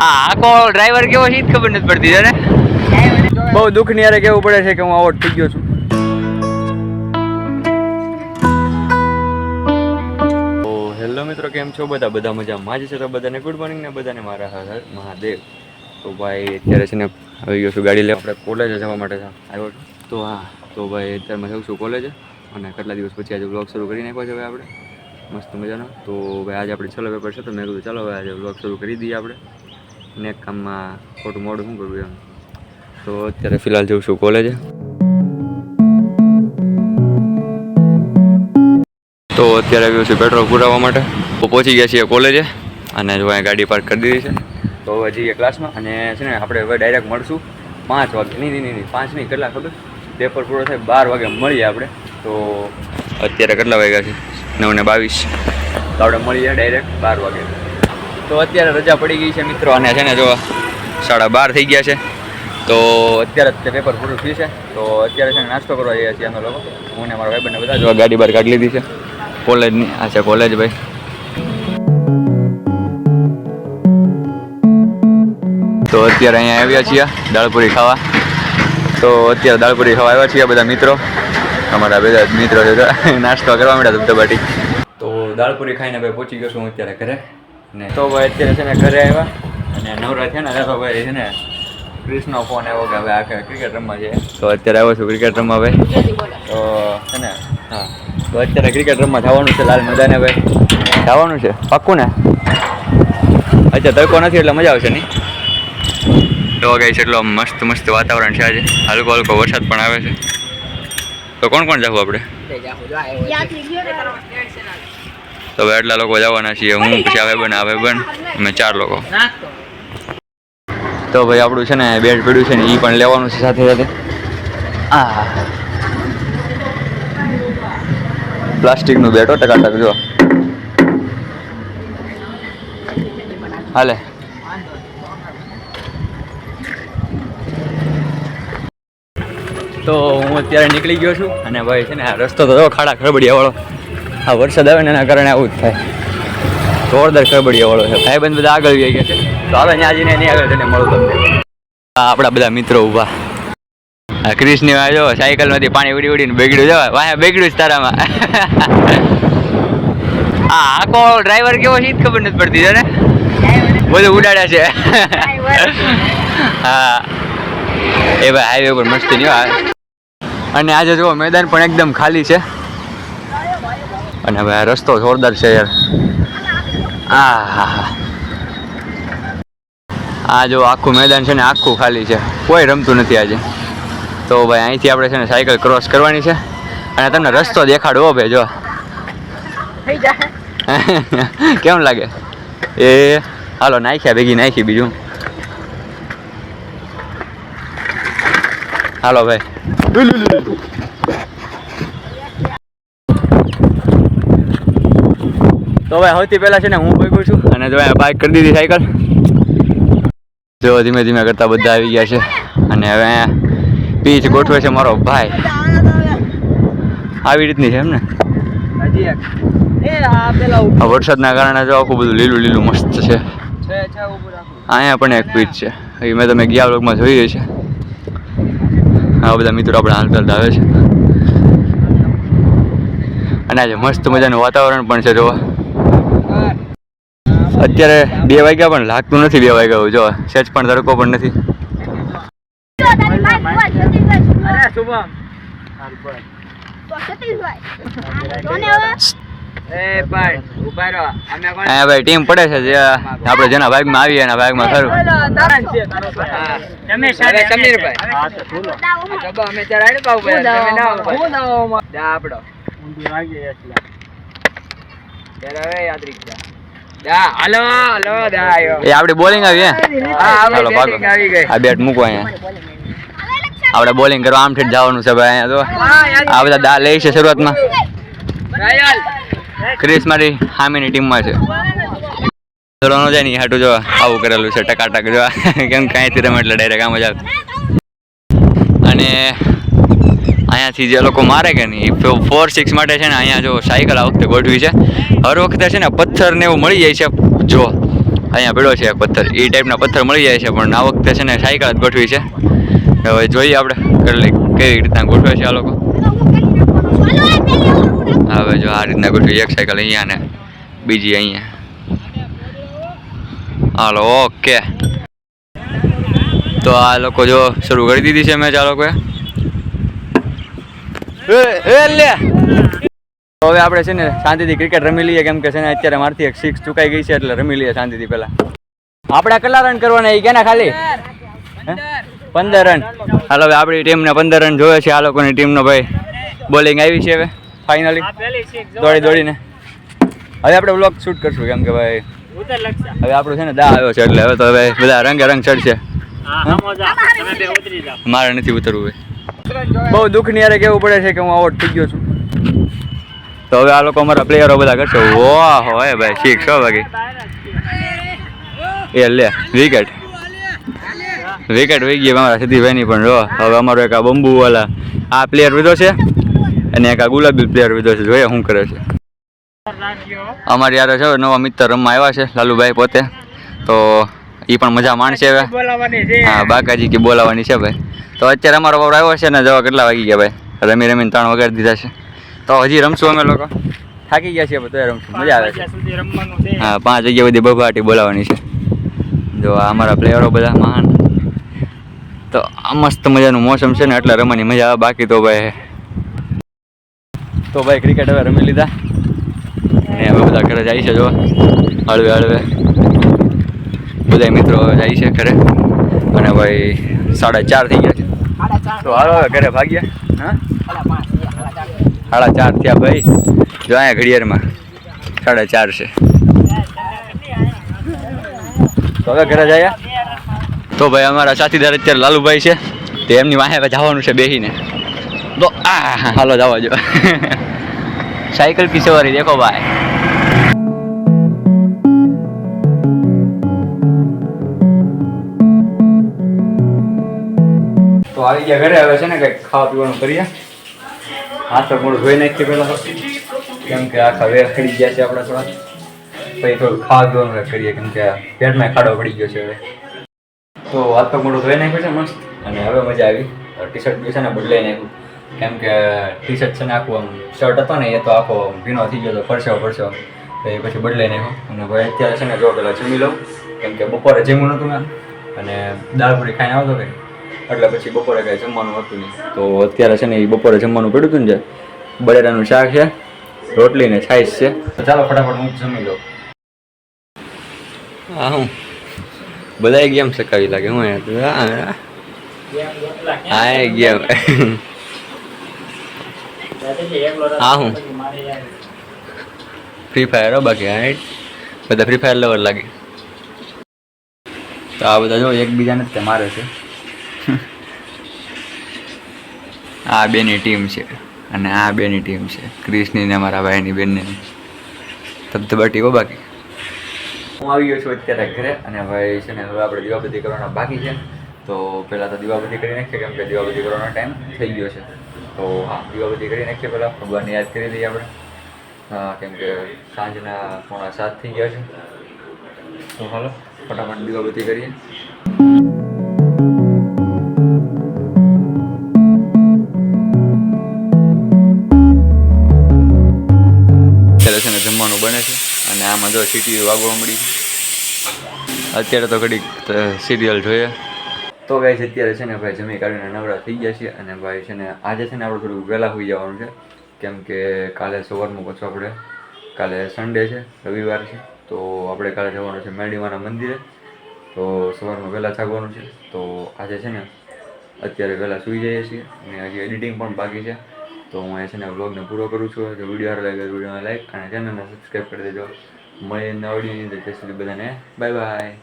આખો ડ્રાઈવર કેવો છે ખબર નથી પડતી છે ને. બહુ દુઃખની યારે કેવું પડે છે કે હું આઉટ થઈ ગયો છું. તો હેલો મિત્રો, કેમ છો બધા મજામાં જ છે? તો બધાને ગુડ મોર્નિંગ ને બધાને મારા હર મહાદેવ. તો ભાઈ અત્યારે છે ને આવી ગયો છું ગાડી લઈ, આપણે કોલેજે જવા માટે આવ્યો છું. તો હા, તો ભાઈ અત્યારમાં જઉં છું કોલેજે, અને કેટલા દિવસ પછી આજે વ્લોગ શરૂ કરી નાખ્યો છે ભાઈ આપણે મસ્ત મજાનો. તો ભાઈ આજે આપણે છેલ્લો પેપર છે, તો મેં કીધું ચાલો ભાઈ આજે વ્લોગ શરૂ કરી દઈએ આપણે, ને એક કામમાં ખોટું મોડું શું કરવું એમ. તો અત્યારે ફિલહાલ જઉં છું કોલેજે. તો અત્યારે આવ્યું છું પેટ્રોલ પુરાવવા માટે. તો પહોંચી ગયા છીએ કોલેજે, અને જો અહીંયા ગાડી પાર્ક કરી દીધી છે. તો હવે જઈએ ક્લાસમાં, અને છે ને આપણે હવે ડાયરેક્ટ મળશું 5 વાગે. નહીં 5 નહીં, કેટલા ખબર, પેપર પૂરો થાય 12 વાગે મળીએ આપણે. તો અત્યારે કેટલા વાગ્યા છે? 9:22. તો આપણે મળીએ ડાયરેક્ટ 12 વાગે. તો અત્યારે રજા પડી ગઈ છે મિત્રો, અને છે ને જો 12:30 થઈ ગયા છે. તો અત્યારે જ પેપર પૂરું થયું છે. તો અત્યારે છે ને નાસ્તો કરવા જઈએ છીએ અમે લોકો, હું ને મારા ભાઈબંધને બધા. જો ગાડી બહાર કાઢી લીધી છે કોલેજની. આ છે કોલેજ ભાઈ. તો અત્યારે અહીંયા આવ્યા છીએ દાળપુરી ખાવા. તો અત્યારે દાળપુરી ખાવા આવ્યા છીએ બધા મિત્રો, અમારા બધા મિત્રો છે, નાસ્તો કરવા માંડ્યા ધબધબાટી. તો દાળપુરી ખાઈને ભાઈ પહોંચી ગયો છું હું અત્યારે ઘરે. ને તો ભાઈ અત્યારે છે ને ઘરે આવ્યા, અને નવરા થયા ને તો ભાઈ છે ને ક્રિશનો ફોન આવ્યો કે હવે આખે ક્રિકેટ રમવા છે. તો અત્યારે આવ્યો છું ક્રિકેટ રમવા ભાઈ. તો છે ને હા, તો અત્યારે ક્રિકેટ રમવા જવાનું છે લાલ મેદાને ભાઈ. જવાનું છે પાક્કું ને? અત્યારે તડકો નથી એટલે મજા આવશે નહીં. તો ગઈ છે એટલો મસ્ત વાતાવરણ છે આજે, હલકો વરસાદ પણ આવે છે. તો કોણ જવું આપણે? તો હવે એટલા લોકો જવાના છીએ, હું પછી આવે બન અમે 4 લોકો. તો ભાઈ આપણું છે ને બેટ પડ્યું છે ને એ પણ લેવાનું છે સાથે સાથે. આ પ્લાસ્ટિકનું બેટ હો, ટકાટક જો હાલે. તો હું અત્યારે નીકળી ગયો છું, અને ભાઈ છે ને આ રસ્તો તો ખાડા ખરબડિયા વાળો, આ વરસાદ આવે ને એના કારણે આવું જ થાય. જોરદાર ખરબડિયા વાળો છે. ભાઈબંધ બધા આગળ આવી ગયા છે, તો હવે ત્યાં જઈને એની આગળ જઈને મળું તમને. આપણા બધા મિત્રો ઊભા. આ ક્રિશની વાય જો સાયકલમાંથી પાણી ઉડીને બગડ્યું જવા વાહ, બગડ્યું જ તારામાં. આખો ડ્રાઈવર કેવો છે ખબર નથી પડતી છે ને, બધું ઉડાડ્યા છે. હા એ ભાઈ હાઈવે પર મસ્તી નહીં આવે. અને આજે જો મેદાન પણ એકદમ ખાલી છે, અને ભાઈ રસ્તો જોરદાર છે યાર. આ જો આખું મેદાન છે ને આખું ખાલી છે, કોઈ રમતું નથી આજે. તો ભાઈ અહીંથી આપણે છે ને સાયકલ ક્રોસ કરવાની છે, અને તમને રસ્તો દેખાડવો ભાઈ જો. કેમ લાગે? એ હાલો નાખ્યા ભેગી નાખી બીજું. હાલો ભાઈ. તો ભાઈ સૌથી પહેલા છે ને હું ભેગું છું, અને જો બાઇક કરી દીધી સાયકલ. જો ધીમે ધીમે કરતા બધા આવી ગયા છે, અને હવે પીચ ગોઠવે છે મારો ભાઈ. આવી રીતની છે એમ ને. આ વરસાદના કારણે જો આખું બધું લીલું મસ્ત છે. અહીંયા પણ એક પીચ છે, એ મેં તમે ગયા વ્લોગમાં જોઈએ છે. આ બધા મિત્રો આપણે હાલતા આવે છે, અને આજે મસ્ત મજાનું વાતાવરણ પણ છે. જોવા અત્યારે 2 વાગ્યા પણ લાગતું નથી 2 વાગ્યા જો, સેજ પણ તડકો પણ નથી. ભાઈ ટીમ પડે છે જે આપણે જેના ભાગમાં આવીએ એના ભાગમાં ખરું. આપડી બોલિંગ આવી. આ બેટ મૂકો અહીંયા, આપણે બોલિંગ કરવા આમ ઠેઠ જવાનું છે ભાઈ. અહીંયા તો આ બધા દા લે છે શરૂઆતમાં. ક્રિશ મારી સામેની ટીમમાં છે. ચલો ન જાય ને હાટું જો આવું કરેલું છે ટકાટક જો, કેમ કે અહીંથી રમે એટલે ડાયરેક્ટ આમ જ આવે. અને અહીંયાથી જે લોકો મારે કે નહીં 4-6 માટે છે ને અહીંયા જો સાયકલ આ વખતે ગોઠવી છે. હર વખતે છે ને પથ્થર ને એવું મળી જાય છે જો, અહીંયા પડ્યો છે એક પથ્થર, એ ટાઈપના પથ્થર મળી જાય છે, પણ આ વખતે છે ને સાયકલ જ ગોઠવી છે. હવે જોઈએ આપણે કેવી રીતના ગોઠવે છે આ લોકો. હવે જો આ રીતના ગોઠવી, એક સાયકલ અહીંયા ને બીજી અહીંયા. Hello okay. તો આ લોકો જો શરૂ કરી દીધી છે મેચ આ લોકોએ. લે હવે આપણે છે ને શાંતિથી ક્રિકેટ રમી લઈએ, કેમ કે છે ને અત્યારે મારથી એક 6 ચુકાઈ ગઈ છે, એટલે રમી લઈએ શાંતિથી. પહેલા આપણે કેટલા રન કરવાના એ કેના ખાલી 15 રન. હાલો હવે આપણી ટીમને 15 રન જોવે છે. આ લોકોની ટીમનો ભાઈ બોલિંગ આવી છે હવે ફાઇનલી દોડીને. હવે આપણે વ્લોગ શૂટ કરશું, કેમ કે ભાઈ હવે આપણું છે ને દા આવ્યો છે, એટલે હવે તો હવે બધા રંગે રંગ ચડશે. મારે નથી ઉતરવું. બહુ દુઃખની યારે કેવું પડે છે કે હું આઉટ થઈ ગયો છું. તો હવે આ લોકો અમારા પ્લેયરો બધા કરશે. વાહ હોય ભાઈ 6 વાગે એ લે વિકેટ વહી ગઈ અમારા સિદ્ધિભાઈની. પણ જો હવે અમારો એક આ બંબુ વાળા આ પ્લેયર વિધો છે, અને એક આ ગુલાબી પ્લેયર વિધો છે. જોઈએ શું કરે છે. અમારે યાર છે નવા મિત્ર રમવા આવ્યા છે, લાલુભાઈ પોતે. તો એ પણ મજા માણશે હવે. હા બાકાજી કે બોલાવાની છે ભાઈ. તો અત્યારે અમારો ઓવર આવ્યો છે ને, જવા કેટલા વાગી ગયા ભાઈ, રમીને 3 વગાડી દીધા છે. તો હજી રમશું અમે લોકો, થાકી ગયા છીએ તો રમશું, મજા આવે છે. હા 5 જગ્યા બધી બબાટી બોલાવાની છે. જો આ અમારા પ્લેયરો બધા મહાન. તો આ મસ્ત મજાનું મોસમ છે ને, એટલે રમવાની મજા આવે. બાકી તો ભાઈ ક્રિકેટ હવે રમી લીધા અને હવે બધા ઘરે જાય છે. જો હળવે બધા મિત્રો હવે જાય છે ઘરે, અને ભાઈ 4:30 થઈ ગયા છે. તો હાલો હવે ઘરે ભાગ્યા. હા 4:30 થયા ભાઈ. જો અહીંયા ઘડિયાળમાં 4:30 છે. તો હવે ઘરે જાય. તો ભાઈ અમારા સાથીદાર અત્યારે લાલુભાઈ છે, તે એમની વાહે જવાનું છે બેહીને. તો હાલો જવા જો. સાયકલ કી સવારી દેખો ભાઈ. તો આવી ગયા ઘરે. હવે છે ને કંઈક ખાવા પીવાનું કરીએ. હાથ પર મોઢું ધોઈ નાખીએ પેલા, કેમ કે આખા વેર ખડી ગયા છે આપણા થોડા. પછી થોડું ખાવા પીવાનું કરીએ, કેમ કે પેટમાં ખાડો પડી ગયો છે હવે. તો હાથ પર મોઢું ધોઈ નાખ્યું છે મસ્ત, અને હવે મજા આવી. ટી શર્ટ બી છે ને બદલાઈ નાખ્યું, કેમ કે ટી શર્ટ છે ને આખું આમ શર્ટ હતો ને એ તો આખો ભીનો થઈ ગયો હતો, પરસેવો તો એ પછી બદલાઈ નાખ્યો. અને ભાઈ અત્યારે છે ને જો પેલા જમી લઉં, કેમ કે બપોરે જમ્યું નહોતું મેં, અને દાળ પૂરી ખાઈને આવતો કંઈ, એટલે પછી બપોરે કાંઈ જમવાનું હતું નહીં. તો અત્યારે છે ને એ બપોરે જમવાનું પડ્યું હતું ને, જે બટેટાનું શાક છે, રોટલી ને છાશ છે. તો ચાલો ફટાફટ હું જમી લઉં. હા હું બધા ગેમ શકાવી લાગે. હું હા ગેમ હા હું ફ્રી ફાયર. બાકી હા બધા ફ્રી ફાયર લવર લાગે. તો આ બધા જો એકબીજાને જ મારે છે. આ બેની ટીમ છે, અને આ બેની ટીમ છે, ક્રિશની ને મારા ભાઈની બેનની. ધબધબાટી હો. બાકી હું આવી ગયો છું અત્યારે ઘરે, અને ભાઈ છે ને હવે આપણે દીવાબત્તી કરવાના બાકી છે. તો પહેલાં તો દીવાબત્તી કરી નાખીએ, કેમ કે દીવાબત્તી કરવાનો ટાઈમ થઈ ગયો છે. તો હા દીવાબત્તી કરી નાખીએ. પહેલાં ભગવાનને યાદ કરી દઈએ આપણે, કેમ કે સાંજના 6:45 થઈ ગયા છે. તો હાલો ફટાફટ દીવાબત્તી કરીએ. અત્યારે છે ને જમવાનું બને છે, અને આમાં જો સીટી વાગવા મળી. અત્યારે તો ઘડીક સિરિયલ જોઈએ. તો ગાઈસ અત્યારે છે ને ભાઈ જમી કાઢીને નવરા થઈ ગયા છીએ, અને ભાઈ છે ને આજે છે ને આપણે થોડું વહેલા હોઈ જવાનું છે, કેમ કે કાલે સવારમાં પાછું આપણે કાલે સન્ડે છે, રવિવાર છે. તો આપણે કાલે જવાનું છે મેરડીમાના મંદિરે. તો સવારમાં વહેલા જાગવાનું છે. તો આજે છે ને અત્યારે વહેલા સૂઈ જઈએ છીએ, અને હજી એડિટિંગ પણ બાકી છે. તો હું અહીંયા છે ને વ્લોગને પૂરો કરું છું. જો વિડીયો સારો લાગે વિડીયોને લાઈક અને ચેનલને સબસ્ક્રાઈબ કરી દેજો. મળીએ નવા વિડીયોની અંદર. ત્યાં સુધી બધાને બાય બાય.